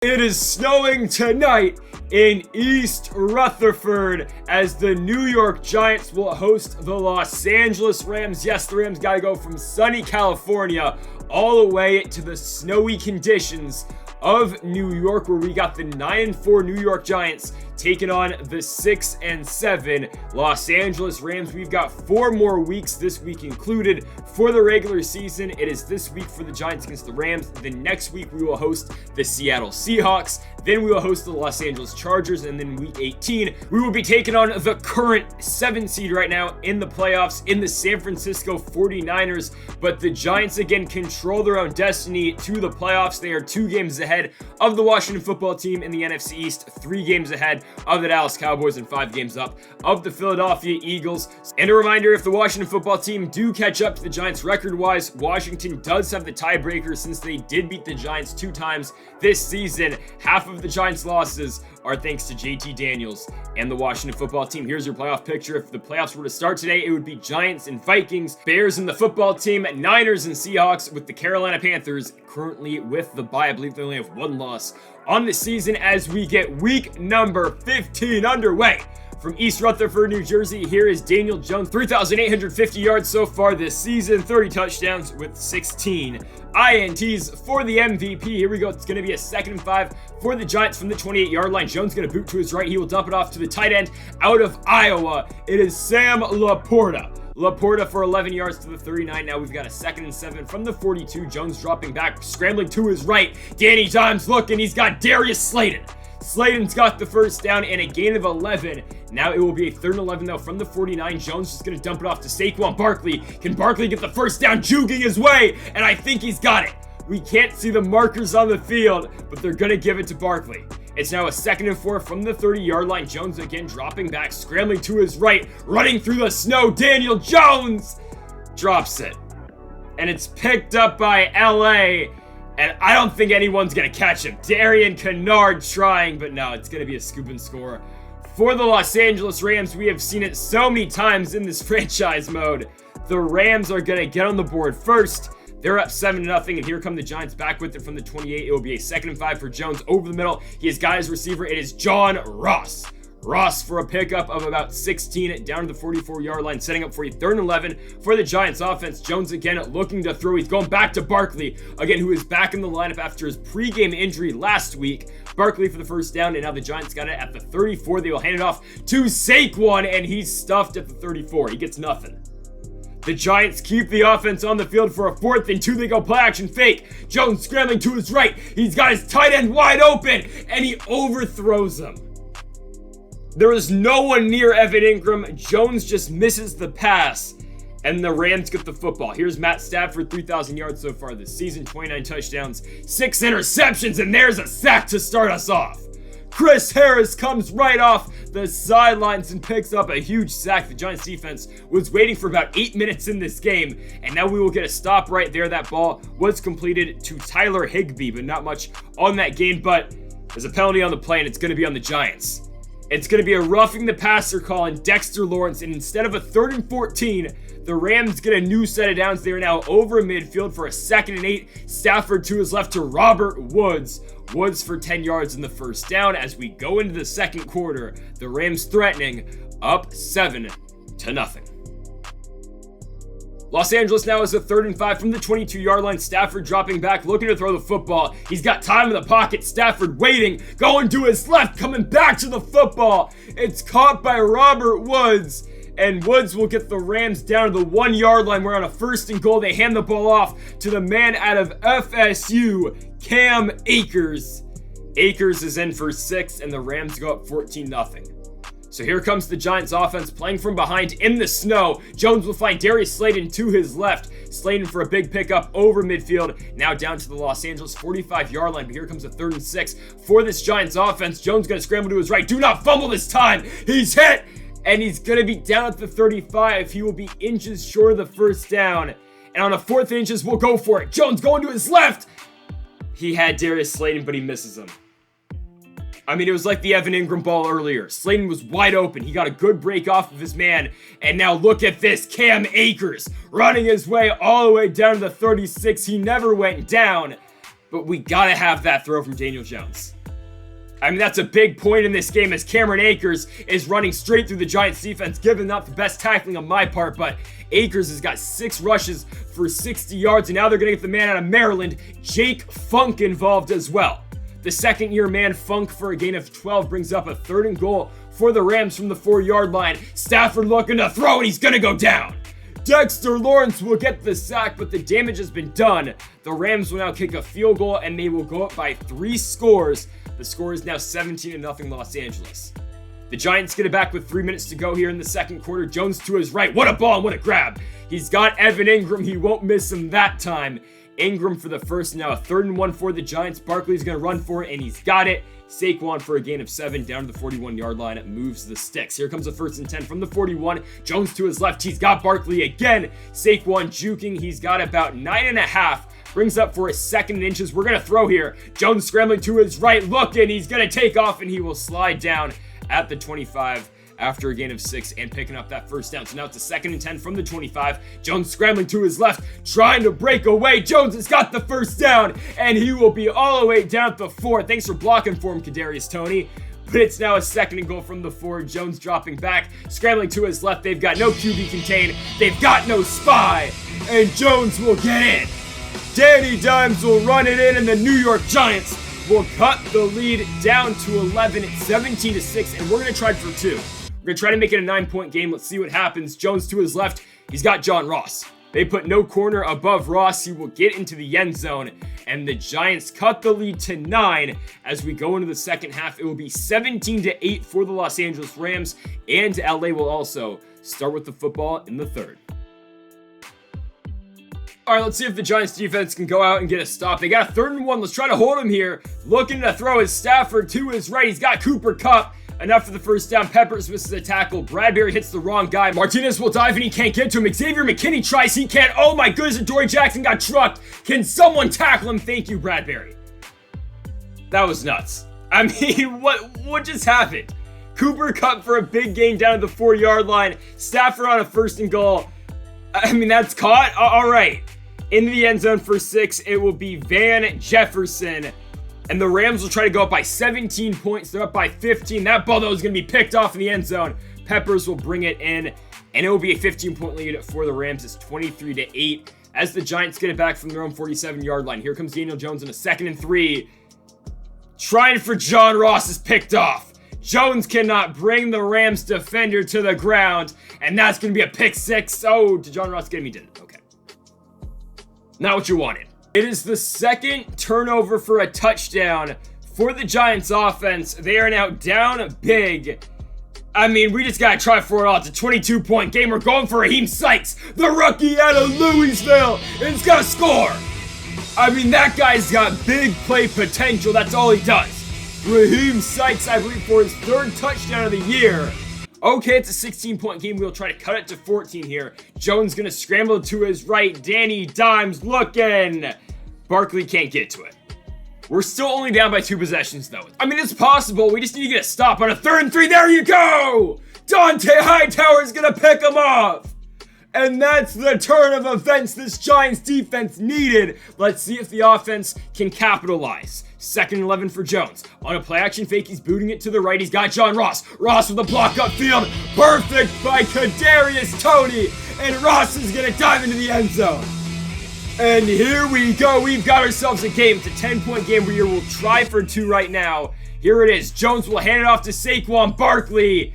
It is snowing tonight in East Rutherford as the New York Giants will host the Los Angeles Rams. Yes, the Rams got to go from sunny California all the way to the snowy conditions of New York, where we got the 9-4 New York Giants taking on the 6-7 Los Angeles Rams. We've got 4 more weeks, this week included, for the regular season. It is this week for the Giants against the Rams. The next week we will host the Seattle Seahawks. Then we will host the Los Angeles Chargers. And then week 18, we will be taking on the current 7 seed right now in the playoffs in the San Francisco 49ers. But the Giants again control their own destiny to the playoffs. They are 2 games ahead of the Washington football team in the NFC East, 3 games ahead of the Dallas Cowboys, and 5 games up of the Philadelphia Eagles. And a reminder, if the Washington football team do catch up to the Giants record-wise, Washington does have the tiebreaker since they did beat the Giants 2 times this season. Half of the Giants' losses are thanks to JT Daniels and the Washington football team. Here's your playoff picture. If the playoffs were to start today, it would be Giants and Vikings, Bears and the football team, Niners and Seahawks, with the Carolina Panthers currently with the bye. I believe they only have 1 loss on the season as we get week number 15 underway. From East Rutherford, New Jersey, here is Daniel Jones. 3,850 yards so far this season, 30 touchdowns with 16 INTs for the MVP. Here we go. It's going to be a 2nd and 5 for the Giants from the 28-yard line. Jones going to boot to his right. He will dump it off to the tight end out of Iowa. It is Sam Laporta. Laporta for 11 yards to the 39. Now we've got a 2nd and 7 from the 42. Jones dropping back, scrambling to his right. Danny Dimes looking. He's got Darius Slayton. Slayton's got the first down and a gain of 11. Now it will be a 3rd and 11 though from the 49. Jones just going to dump it off to Saquon Barkley. Can Barkley get the first down, juking his way? And I think he's got it. We can't see the markers on the field, but they're going to give it to Barkley. It's now a 2nd and 4 from the 30-yard line. Jones again dropping back, scrambling to his right, running through the snow. Daniel Jones drops it. And it's picked up by LA. And I don't think anyone's going to catch him. Darian Kennard trying, but no, it's going to be a scoop and score. For the Los Angeles Rams, we have seen it so many times in this franchise mode. The Rams are going to get on the board first. They're up 7-0, and here come the Giants back with it from the 28. It will be a 2nd and 5 for Jones over the middle. He has got his receiver. It is John Ross. Ross for a pickup of about 16 down to the 44-yard line, setting up for a 3rd and 11 for the Giants offense. Jones again looking to throw. He's going back to Barkley, again, who is back in the lineup after his pregame injury last week. Barkley for the first down, and now the Giants got it at the 34. They will hand it off to Saquon, and he's stuffed at the 34. He gets nothing. The Giants keep the offense on the field for a 4th and 2. They go play action fake. Jones scrambling to his right. He's got his tight end wide open, and he overthrows him. There is no one near Evan Ingram. Jones just misses the pass, and the Rams get the football. Here's Matt Stafford, 3,000 yards so far this season, 29 touchdowns, 6 interceptions, and there's a sack to start us off. Chris Harris comes right off the sidelines and picks up a huge sack. The Giants defense was waiting for about 8 minutes in this game, and now we will get a stop right there. That ball was completed to Tyler Higbee, but not much on that game. But there's a penalty on the play, and it's going to be on the Giants. It's going to be a roughing the passer call on Dexter Lawrence, and instead of a 3rd and 14, the Rams get a new set of downs. They are now over midfield for a 2nd and 8. Stafford to his left to Robert Woods. Woods for 10 yards in the first down. As we go into the second quarter, the Rams threatening, up 7-0. Los Angeles now is a 3rd and 5 from the 22-yard line. Stafford dropping back, looking to throw the football. He's got time in the pocket. Stafford waiting, going to his left, coming back to the football. It's caught by Robert Woods, and Woods will get the Rams down to the 1-yard line. We're on a 1st and goal. They hand the ball off to the man out of FSU, Cam Akers. Akers is in for 6, and the Rams go up 14-0. So here comes the Giants offense playing from behind in the snow. Jones will find Darius Slayton to his left. Slayton for a big pickup over midfield. Now down to the Los Angeles 45-yard line. But here comes a 3rd and 6 for this Giants offense. Jones going to scramble to his right. Do not fumble this time. He's hit. And he's going to be down at the 35. He will be inches short of the first down. And on a 4th inches, we'll go for it. Jones going to his left. He had Darius Slayton, but he misses him. I mean, it was like the Evan Ingram ball earlier. Slayton was wide open. He got a good break off of his man. And now look at this. Cam Akers running his way all the way down to the 36. He never went down. but we gotta have that throw from Daniel Jones. I mean, that's a big point in this game as Cameron Akers is running straight through the Giants defense, giving up the best tackling on my part, but Akers has got 6 rushes for 60 yards, and now they're going to get the man out of Maryland, Jake Funk, involved as well. The second-year man, Funk, for a gain of 12, brings up a 3rd and goal for the Rams from the 4-yard line. Stafford looking to throw, and he's going to go down. Dexter Lawrence will get the sack, but the damage has been done. The Rams will now kick a field goal, and they will go up by 3 scores. The score is now 17-0 Los Angeles. The Giants get it back with 3 minutes to go here in the second quarter. Jones to his right. What a ball and what a grab. He's got Evan Ingram. He won't miss him that time. Ingram for the first, now a 3rd and 1 for the Giants. Barkley's going to run for it, and he's got it. Saquon for a gain of 7 down to the 41-yard line. It moves the sticks. Here comes a 1st and 10 from the 41. Jones to his left. He's got Barkley again. Saquon juking. He's got about 9.5. Brings up for a 2nd and inches. We're going to throw here. Jones scrambling to his right. Looking. He's going to take off, and he will slide down at the 25 after a gain of 6 and picking up that 1st down. So now it's a 2nd and 10 from the 25. Jones scrambling to his left, trying to break away. Jones has got the 1st down, and he will be all the way down at the 4. Thanks for blocking for him, Kadarius Toney. But it's now a 2nd and goal from the 4. Jones dropping back, scrambling to his left. They've got no QB contain. They've got no spy. And Jones will get in. Danny Dimes will run it in, and the New York Giants will cut the lead down to 11. It's 17-6, and we're going to try for 2. We're going to try to make it a 9-point game. Let's see what happens. Jones to his left. He's got John Ross. They put no corner above Ross. He will get into the end zone, and the Giants cut the lead to 9 as we go into the second half. It will be 17-8 for the Los Angeles Rams, and LA will also start with the football in the 3rd. All right, let's see if the Giants defense can go out and get a stop. They got a 3rd and 1. Let's try to hold him here. Looking to throw his Stafford to his right. He's got Cooper Kupp. Enough for the 1st down. Peppers misses a tackle. Bradbury hits the wrong guy. Martinez will dive and he can't get to him. Xavier McKinney tries. He can't. Oh my goodness, and Dory Jackson got trucked. Can someone tackle him? Thank you, Bradbury. That was nuts. I mean, what just happened? Cooper Kupp for a big gain down at the 4-yard line. Stafford on a 1st and goal. I mean, that's caught. All right. Into the end zone for 6, it will be Van Jefferson. And the Rams will try to go up by 17 points. They're up by 15. That ball, though, is going to be picked off in the end zone. Peppers will bring it in. And it will be a 15-point lead for the Rams. It's 23-8 as the Giants get it back from their own 47-yard line. Here comes Daniel Jones on a 2nd and 3. Trying for John Ross is picked off. Jones cannot bring the Rams defender to the ground. And that's going to be a pick 6. Oh, did John Ross get him? He didn't. Okay. Not what you wanted. It is the 2nd turnover for a touchdown for the Giants offense. They are now down big. I mean, we just got to try for it all. It's a 22-point game. We're going for Raheem Sykes, the rookie out of Louisville, and he's got to score. I mean, that guy's got big play potential. That's all he does. Raheem Sykes, I believe, for his 3rd touchdown of the year. Okay, it's a 16-point game. We'll try to cut it to 14 here. Jones going to scramble to his right. Danny Dimes looking. Barkley can't get to it. We're still only down by 2 possessions, though. I mean, it's possible. We just need to get a stop on a 3rd and 3. There you go! Dante Hightower is going to pick him off. And that's the turn of events this Giants defense needed. Let's see if the offense can capitalize. 2nd and 11 for Jones. On a play action fake, he's booting it to the right. He's got John Ross. Ross with a block upfield. Perfect by Kadarius Toney. And Ross is going to dive into the end zone. And here we go. We've got ourselves a game. It's a 10-point game where we'll try for 2 right now. Here it is. Jones will hand it off to Saquon Barkley.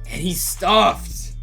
And he's stuffed.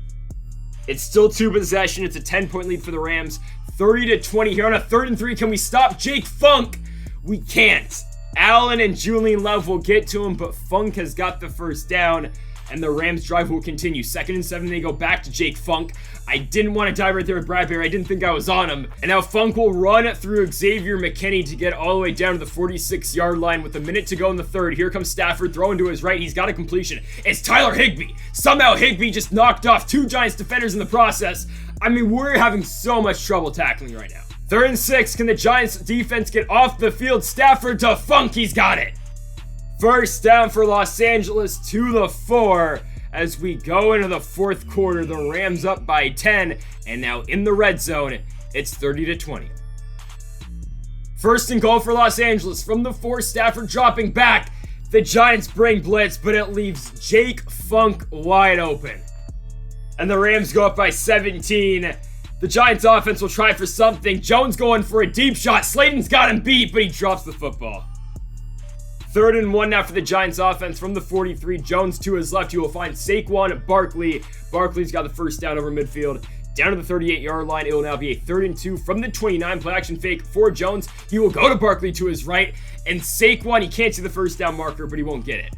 It's still 2 possession. It's a 10-point lead for the Rams. 30-20 here on a 3rd and 3. Can we stop Jake Funk? We can't. Allen and Julian Love will get to him, but Funk has got the 1st down, and the Rams drive will continue. 2nd and 7, they go back to Jake Funk. I didn't want to dive right there with Bradbury. I didn't think I was on him. And now Funk will run through Xavier McKinney to get all the way down to the 46-yard line with a minute to go in the 3rd. Here comes Stafford throwing to his right. He's got a completion. It's Tyler Higbee. Somehow Higbee just knocked off 2 Giants defenders in the process. I mean, we're having so much trouble tackling right now. 3rd and 6. Can the Giants defense get off the field? Stafford to Funk. He's got it. 1st down for Los Angeles to the 4. As we go into the 4th quarter, the Rams up by 10. And now in the red zone, it's 30-20. First and goal for Los Angeles from the 4, Stafford dropping back. The Giants bring blitz, but it leaves Jake Funk wide open. And the Rams go up by 17. The Giants offense will try for something. Jones going for a deep shot. Slayton's got him beat, but he drops the football. 3rd and 1 now for the Giants offense from the 43. Jones to his left. You will find Saquon Barkley. Barkley's got the first down over midfield. Down to the 38-yard line. It will now be a 3rd and 2 from the 29. Play action fake for Jones. He will go to Barkley to his right. And Saquon, he can't see the first down marker, but he won't get it.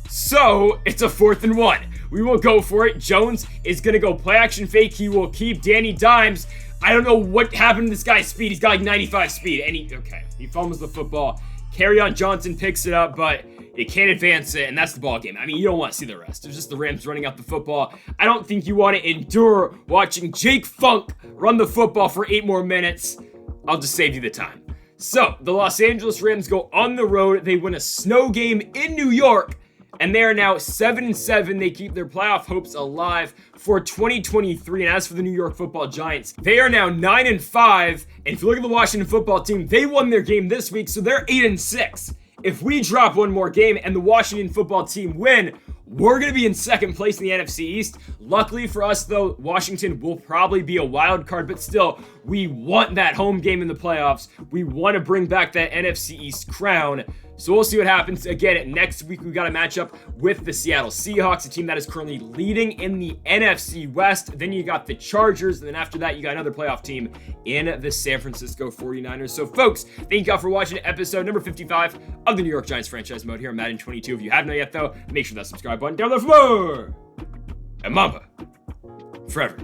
So, it's a 4th and 1. We will go for it. Jones is going to go play action fake. He will keep Danny Dimes. I don't know what happened to this guy's speed. He's got like 95 speed. And he fumbles the football. Kerryon Johnson picks it up, but you can't advance it, and that's the ball game. I mean, you don't want to see the rest. It's just the Rams running out the football. I don't think you want to endure watching Jake Funk run the football for 8 more minutes. I'll just save you the time. So, the Los Angeles Rams go on the road. They win a snow game in New York, and they are now 7-7. They keep their playoff hopes alive for 2023. And as for the New York Football Giants, they are now 9-5. And if you look at the Washington Football Team, they won their game this week, so they're 8-6. If we drop one more game and the Washington Football Team win, we're going to be in 2nd place in the NFC East. Luckily for us, though, Washington will probably be a wild card, but still, we want that home game in the playoffs. We want to bring back that NFC East crown. So we'll see what happens. Again, next week we got a matchup with the Seattle Seahawks, a team that is currently leading in the NFC West. Then you got the Chargers, and then after that you got another playoff team in the San Francisco 49ers. So folks, thank you all for watching episode number 55 of the New York Giants franchise mode here on Madden 22. If you haven't yet though, make sure that subscribe button down there for more. And Mamba, forever.